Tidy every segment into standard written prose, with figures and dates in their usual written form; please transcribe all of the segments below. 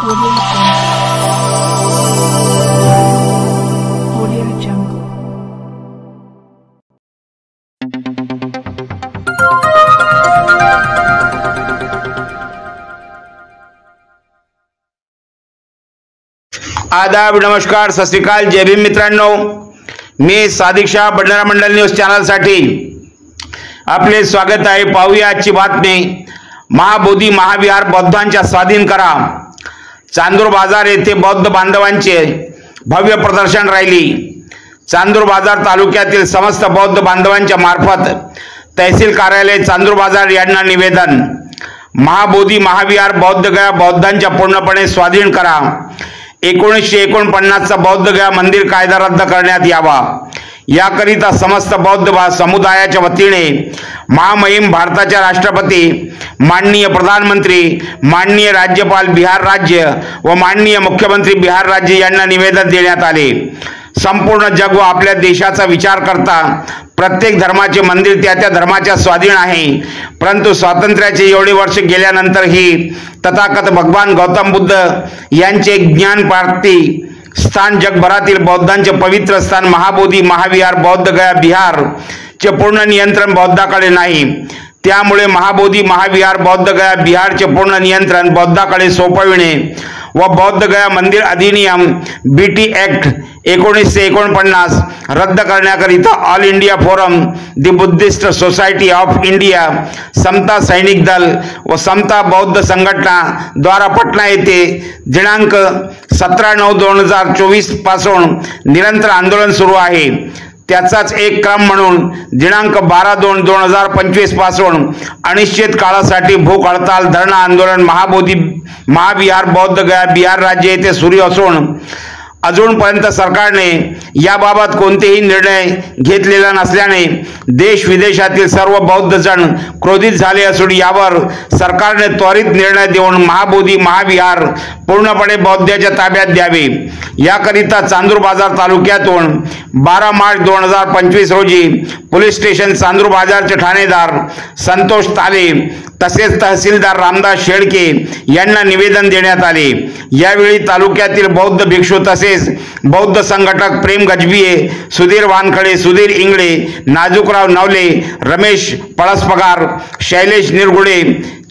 Audio Jungle. आदाब, नमस्कार, सत श्री अकाल, जय भीम मित्रांनो. मी सादिक शाह, बडनेरा मंडल न्यूज चॅनल साठी आपले स्वागत आहे. पाहूया आजची बातमी. महाबोधी महाविहार बौद्धांच्या स्वाधीन करा. चांदूर बाजार येथे बौद्ध बांधवांचे भव्य प्रदर्शन राहिली. चांदूर बाजार तालुक्यातील समस्त बौद्ध बांधवांच्या मार्फत तहसील कार्यालय चांदूर बाजार यांना निवेदन. महाबोधी महाविहार बौद्ध गया बौद्धांच्या पूर्णपणे स्वाधीन करा. 1949चा बौद्ध गया मंदिर कायदा रद्द करण्यात यावा. याकरिता समस्त बौद्ध समुदायाच्या वतीने महामहिम भारताच्या राष्ट्रपती, माननीय प्रधानमंत्री, माननीय राज्यपाल बिहार राज्य व माननीय मुख्यमंत्री बिहार राज्य यांना निवेदन देण्यात आले. संपूर्ण जग व आपल्या देशाचा विचार करता प्रत्येक धर्माचे मंदिर त्या धर्माच्या स्वाधीन आहे. परंतु स्वातंत्र्याचे एवढे वर्ष गेल्यानंतरही तथागत भगवान गौतम बुद्ध यांचे ज्ञान प्राप्ती स्थान जगभरातील बौद्धांचे पवित्र स्थान महाबोधी महाविहार बौद्ध गया बिहार चे पूर्ण नियंत्रण बौद्धाकडे नाही. त्यामुळे महाबोधी महाविहार बौद्ध गया बिहारचे पूर्ण नियंत्रण बौद्धाकडे सोपविणे व बौद्ध गया मंदिर अधिनियम BT ऍक्ट 1949 रद्द करण्याकरिता all India forum, the Buddhist society of India, समता सैनिक दल व समता बौद्ध संघटना द्वारा पटना येथे दिनांक 17/9/2024 पासून निरंतर आंदोलन सुरू आहे. त्याचाच एक क्रम म्हणून दिनांक 12/2/2025 पासून अनिश्चित काळासाठी भूक हडताल धरणा आंदोलन महाबोधी महाविहार बौद्ध गया बिहार राज्य येथे सुरू असून अजूनपर्यंत सरकारने याबाबत कोणतेही निर्णय घेतलेला नसल्याने देश विदेशातील सर्व बौद्ध जण क्रोधित झाले असून यावर सरकारने त्वरित निर्णय देऊन महाबोधी महाविहार पूर्णपणे बौद्धांच्या ताब्यात द्यावे. याकरिता चांदूर बाजार तालुक्यातून 12 मार्च 2025 रोजी पोलीस स्टेशन चांदूर बाजारचे ठाणेदार संतोष ताले तसेच तहसीलदार रामदास शेळके यांना निवेदन देण्यात आले. यावेळी तालुक्यातील बौद्ध भिक्षू तसेच बौद्ध संघटक प्रेम गजबिये, सुधीर वानखडे, सुधीर इंगळे, नाजूकराव नवले, रमेश पळसपगार, शैलेश निरगुडे,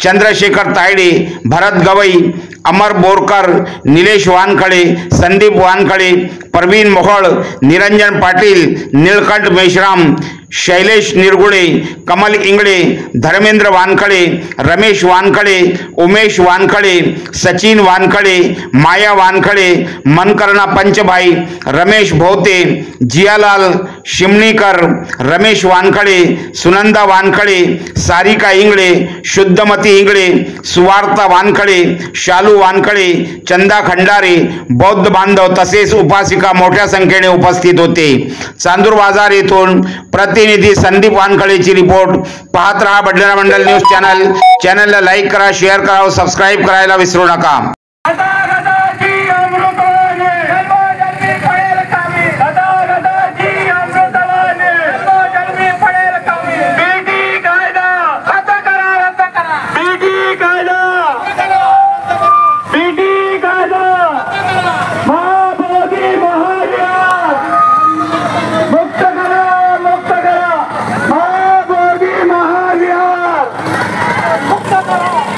चंद्रशेखर तायडे, भरत गवई, अमर बोरकर, निलेश वानखडे, संदीप वानखडे, प्रवीण मोहोळ, निरंजन पाटील, नीलकंठ मेश्राम, शैलेश निरगुडे, कमल इंगळे, धर्मेंद्र वानखडे, रमेश वानखडे, उमेश वानखडे, सचिन वानखडे, माया वानखडे, मनकर्णा पंचभाई, रमेश भोवते, जियालाल शिमणीकर, रमेश वानखडे, सुनंदा वानखडे, सारिका इंगळे, शुद्धमती इंगळे, सुवार्ता वानखडे, शालू वानखडे, चंदा खंडारे, बौद्ध बांधव तसेच उपासिका मोठ्या संख्येने उपस्थित होते. चांदूर बाजार येथून प्रतिनिधी संदीप वानखडेची रिपोर्ट. पाहत रहा बडनेरा मंडल न्यूज चॅनल. चॅनलला लाईक करा, शेअर करा व सबस्क्राईब करायला विसरू नका.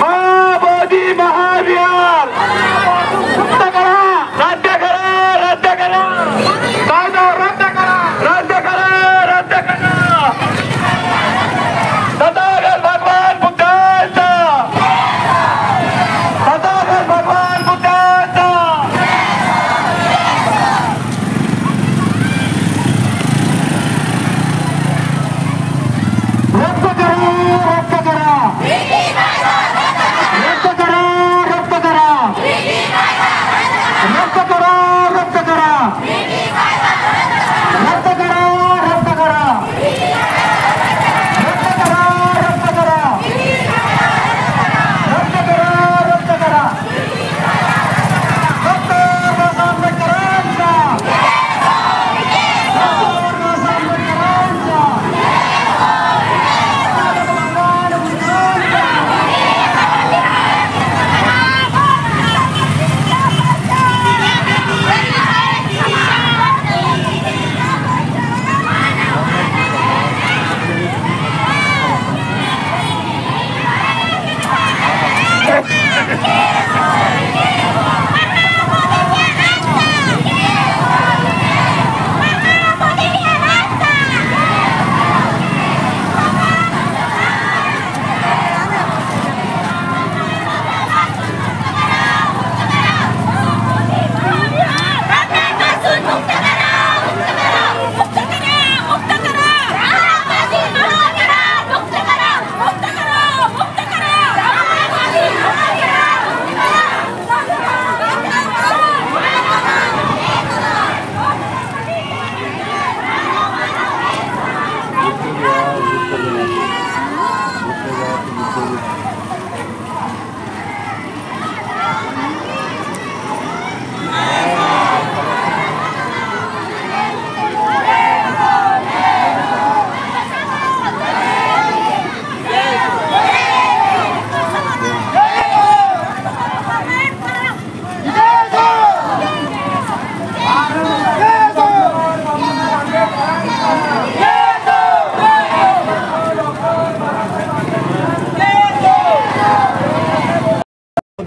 महाबोधी महाविहार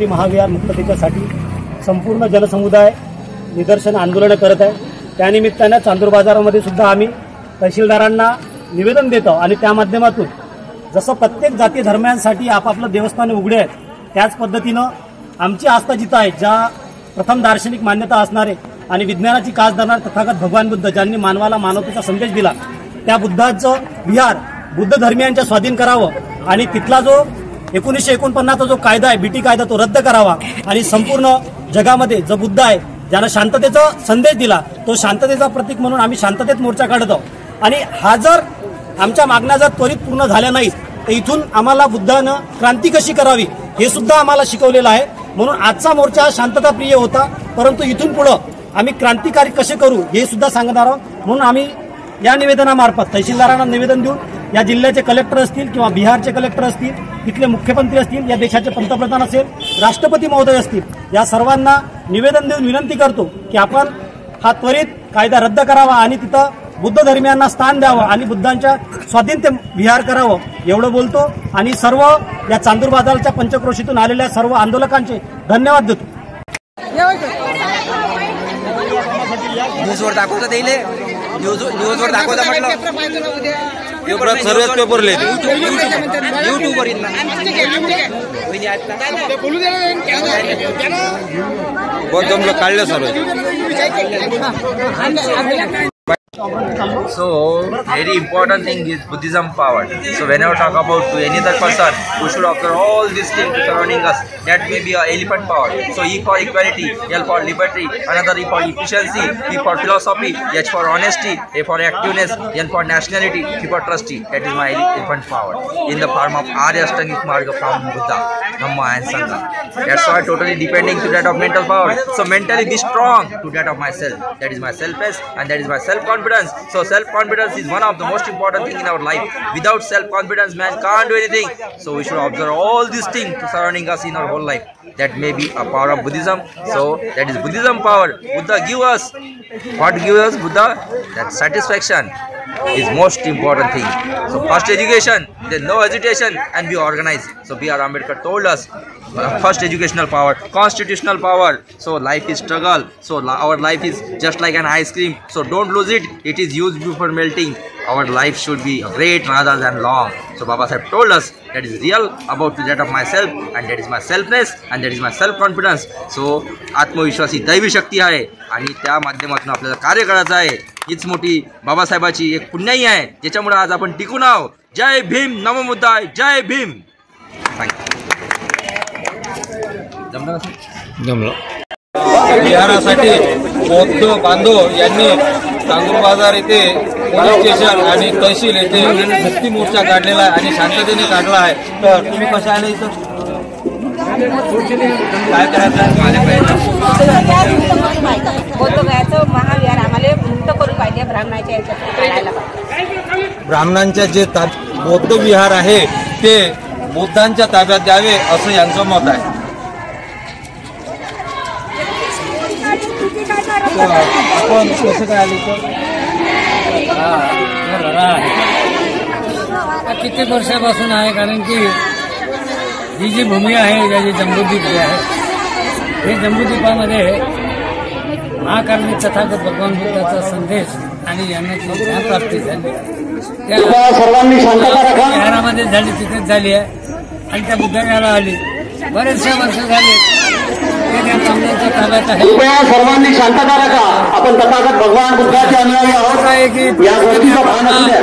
महाबोधी महाविहार मुक्ततेच्यासाठी संपूर्ण जनसमुदाय निदर्शन आंदोलन करत आहे। त्यानिमित्ताने चांदूर बाजारामध्ये सुद्धा आम्ही तहसीलदारांना निवेदन देतो आणि त्या माध्यमातून जसं प्रत्येक जाती धर्मांसाठी आपापलं देवस्थान उघडे आहेत त्याच पद्धतीनं आमची आस्था जिथं आहे, ज्या प्रथम दार्शनिक मान्यता असणारे आणि विज्ञानाची कास धरणारे तथागत भगवान बुद्ध ज्यांनी मानवाला मानवतेचा संदेश दिला त्या बुद्धाचं विहार बुद्ध धर्मियांच्या स्वाधीन करावं आणि तिथला जो 1949चा जो कायदा आहे बीटी कायदा तो रद्द करावा आणि संपूर्ण जगामध्ये जो बुद्ध आहे ज्यानं शांततेचा संदेश दिला तो शांततेचा प्रतीक म्हणून आम्ही शांततेत मोर्चा काढत आहोत। आणि हा जर आमच्या मागण्या जर त्वरित पूर्ण झाल्या नाहीत तर इथून आम्हाला बुद्धानं क्रांती कशी करावी हे सुद्धा आम्हाला शिकवलेलं आहे। म्हणून आजचा मोर्चा शांतताप्रिय होता, परंतु इथून पुढे आम्ही क्रांतिकारी कसे करू हे सुद्धा सांगणार आहोत। म्हणून आम्ही या निवेदनामार्फत तहसीलदारांना निवेदन देऊन या जिल्ह्याचे कलेक्टर असतील किंवा बिहारचे कलेक्टर असतील, तिथले मुख्यमंत्री असतील, या देशाचे पंतप्रधान असेल, राष्ट्रपती महोदय असतील, या सर्वांना निवेदन देऊन विनंती करतो की आपण हा त्वरित कायदा रद्द करावा आणि तिथं बुद्ध धर्मियांना स्थान द्यावं आणि बुद्धांच्या स्वाधीनते विहार करावं एवढं बोलतो आणि सर्व या चांदूर बाजारच्या पंचक्रोशीतून आलेल्या सर्व आंदोलकांचे धन्यवाद देतो। न्यूजवर दाखवता येईल, न्यूजवर दाखवता म्हटलं सर्वच पेपर लिहिते यूट्यूबवर बहुत जमलं काढलं सर्व। So very important thing is Buddhism power. So whenever talk about to any other person, we should observe all these things surrounding us. That may be a elephant power. So E for equality, L for liberty, another E for efficiency, P for philosophy, H for honesty, A for activeness, N for nationality, T for trustee. That is my elephant power in the form of Arya Ashtanga Marga from Buddha, Dhamma and Sangha. That's why totally depending to that of mental power. So mentally be strong to that of myself. That is my selfness and that is my self-confidence. So self-confidence is one of the most important thing in our life. Without self-confidence, man can't do anything. So we should observe all these things surrounding us in our whole life. That may be a power of Buddhism. So that is Buddhism power. Buddha give us what gives us Buddha? That satisfaction is most important thing. So first education, then no hesitation and be organized. So B.R. Ambedkar told us first educational power, constitutional power. So life is struggle. So our life is just like an ice cream. So don't lose it. It is used before melting. Our life should be great rather than long. So Baba Sahib told us that is real about that of myself and that is my selfness and that is my self-confidence. So आत्मविश्वास ही दैवी शक्ती आहे आणि त्या माध्यमातून आपल्याला कार्य करायचं आहे। हीच मोठी बाबासाहेबाची एक पुण्याई आहे ज्याच्यामुळे आज आपण टिकून आहोत। जय भीम, नमो बुद्धाय, जय भीम। जमलं। विहारासाठी बौद्ध बांधव यांनी चांदूर बाजार येथे पोलीस स्टेशन आणि तहसील येथे भक्ती मोर्चा काढलेला आहे आणि शांततेने काढला आहे। तर तुम्ही कसं आले इथं, काय करायचं बौद्ध गयाचं महाविहार आम्हाला मुक्त करून पाहिजे, ब्राह्मणाच्या याच्यात ब्राह्मणांच्या जे बौद्ध विहार आहे ते बुद्धांच्या ताब्यात द्यावे असं यांचं मत आहे। आपण कसं काय आले तर कित्येक वर्षापासून आहे, कारण की ही जी भूमी आहे ज्याची जम्बूद्वीप जे आहे हे जम्बूद्वीपामध्ये महाकारुणिक तथागत भगवान बुद्धाचा संदेश आणि ज्ञानाची ज्ञानप्राप्ती झाली त्या शहरामध्ये झाली, तिथेच झाली आहे आणि त्या बुद्धगयाला आली। बरेचसे वर्ष झाले सर्वांनी शांतता राखा। आपण तथागत भगवान बुद्धाचे अनुयायी आहोत। या गोष्टीचा भान असू द्या।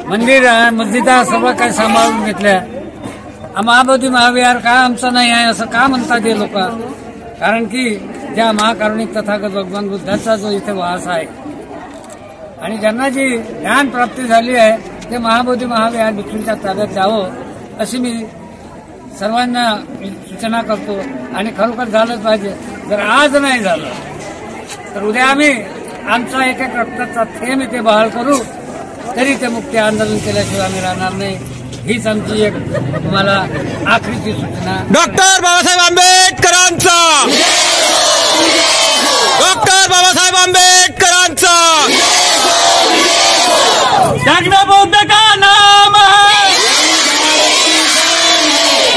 मंदिर मस्जिदा सर्व काही सांभाळून घेतल्या। महाबोधी महाविहार का आमचं नाही आहे असं का म्हणतात हे लोक? कारण की ज्या महाकारुणिक तथागत भगवान बुद्धाचा जो इथे वास आहे आणि ज्यांना जी ज्ञान प्राप्ती झाली आहे ते महाबोधी महाविहार विठ्ठलच्या ताब्यात द्यावं अशी मी सर्वांना सूचना करतो आणि खरोखर झालंच पाहिजे। जर आज नाही झालं तर उद्या आम्ही आमचा एक एक रक्ताचा थेंब इथे बहाल करू, तरी ते मुक्ती आंदोलन केल्याशिवाय आम्ही राहणार नाही। हीच आमची एक तुम्हाला आखरीची सूचना। डॉक्टर बाबासाहेब आंबेडकरांचा, डॉक्टर बाबासाहेब आंबेडकरांचा जागना बौद्ध का नाम है,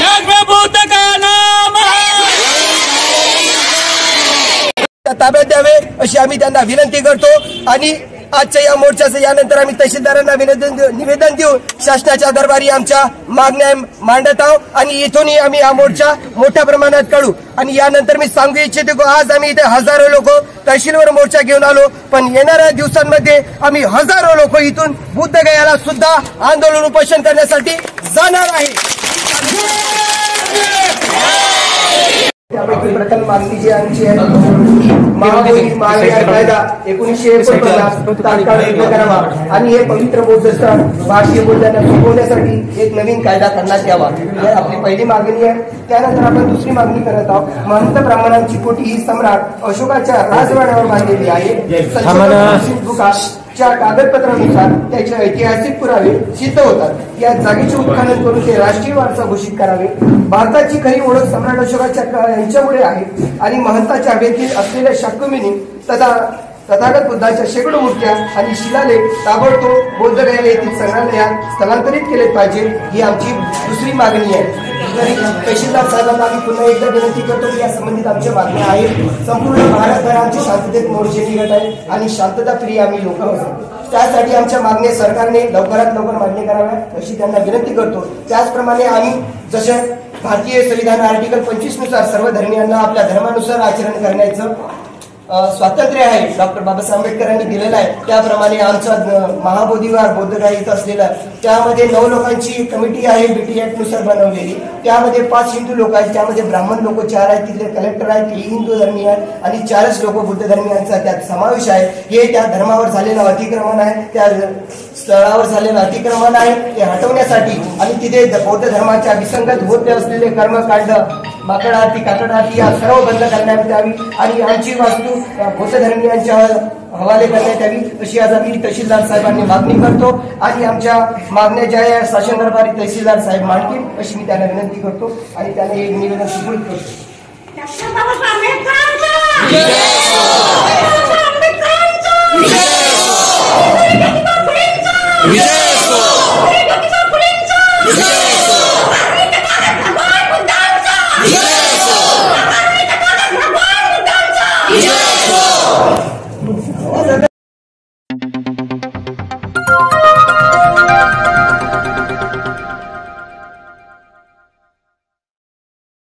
जागना बुद्ध का नाम है। अशी आम्ही त्यांना विनंती करतो। आणि आजच्या या मोर्चाचं यानंतर आम्ही तहसीलदारांना निवेदन देऊन शासनाच्या दरबारी आमच्या मागण्या मांडत आहोत आणि इथूनही आम्ही हा मोर्चा मोठ्या प्रमाणात काढू। आणि यानंतर मी सांगू इच्छिते की आज आम्ही इथे हजारो लोक तहसीलवर मोर्चा घेऊन आलो, पण येणाऱ्या दिवसांमध्ये आम्ही हजारो लोक इथून बुद्धगयाला सुद्धा आंदोलन उपोषण करण्यासाठी जाणार आहे। त्यापैकी प्रथम मागणी जी आमची आहे महाविहार कायदा 1949 तात्काळ रद्द करावा आणि हे पवित्र बौद्ध स्थळ भारतीय बौद्धांना शिकवण्यासाठी एक नवीन कायदा करण्यात यावा, ही आपली पहिली मागणी आहे। त्यानंतर आपण दुसरी मागणी करत आहोत, महंत ब्राह्मणांची कोठी ही सम्राट अशोकाच्या राजवाड्यावर बांधलेली आहे। च्या कागदपत्रानुसार त्याचे ऐतिहासिक पुरावे सिद्ध होतात। या जागेचे उत्खनन करून ते राष्ट्रीय वारसा घोषित करावे। भारताची खरी ओळख सम्राट अशोकाच्या यांच्यामुळे आहे आणि महंताच्या हवेतील असलेल्या शाकुमिनी तथागत बुद्धाच्या शेकडो मूर्त्या आणि शिलालेख ताबडतोब बौद्धगया येथील संग्रहालयात स्थलांतरित केले पाहिजे, ही आमची दुसरी मागणी आहे। तहसीलदार साहेबांना आम्ही पुन्हा एकदा विनंती करतो की या संबंधित आमच्या मागण्या आहेत। संपूर्ण भारतभर आमची शांततेत मोर्चे निघत आहे आणि शांतता प्रिय आम्ही लोक आहोत। त्यासाठी आमच्या मागण्या सरकारने लवकरात लवकर मान्य कराव्यात अशी त्यांना विनंती करतो। त्याचप्रमाणे आम्ही जसे भारतीय संविधान आर्टिकल 25 नुसार सर्व धर्मियांना आपल्या धर्मानुसार आचरण करण्याचं स्वातंत्र्य आहे, डॉक्टर बाबासाहेब आंबेडकरांनी दिलेलं आहे। त्याप्रमाणे आमचा महाबोधीवार बौद्धगया इथं असलेला त्यामध्ये 9 लोकांची कमिटी आहे बीटी ऍक्ट नुसार बनवलेली। त्यामध्ये 5 हिंदू लोक आहेत, त्यामध्ये ब्राह्मण लोक 4 आहेत, तिथले कलेक्टर आहेत, ते हिंदू धर्मीय आहेत आणि 4च लोक बुद्ध धर्मीयांचा त्यात समावेश आहे। हे त्या धर्मावर झालेलं अतिक्रमण आहे, त्या स्थळावर झालेलं अतिक्रमण आहे ते हटवण्यासाठी आणि तिथे बौद्ध धर्माच्या विसंगत होत असलेले कर्मकांड माकड आरती काकड आरती या सर्व बंद करण्यात यावी आणि आमची वास्तू बौद्ध धर्मियांच्या हवाले करण्यात यावी अशी आज आम्ही तहसीलदार साहेबांनी मागणी करतो। आणि आमच्या मागण्या ज्या या शासन दरबारी तहसीलदार साहेब मांडतील अशी मी त्यांना विनंती करतो आणि त्यांना एक निवेदन सुपूर्द करतो।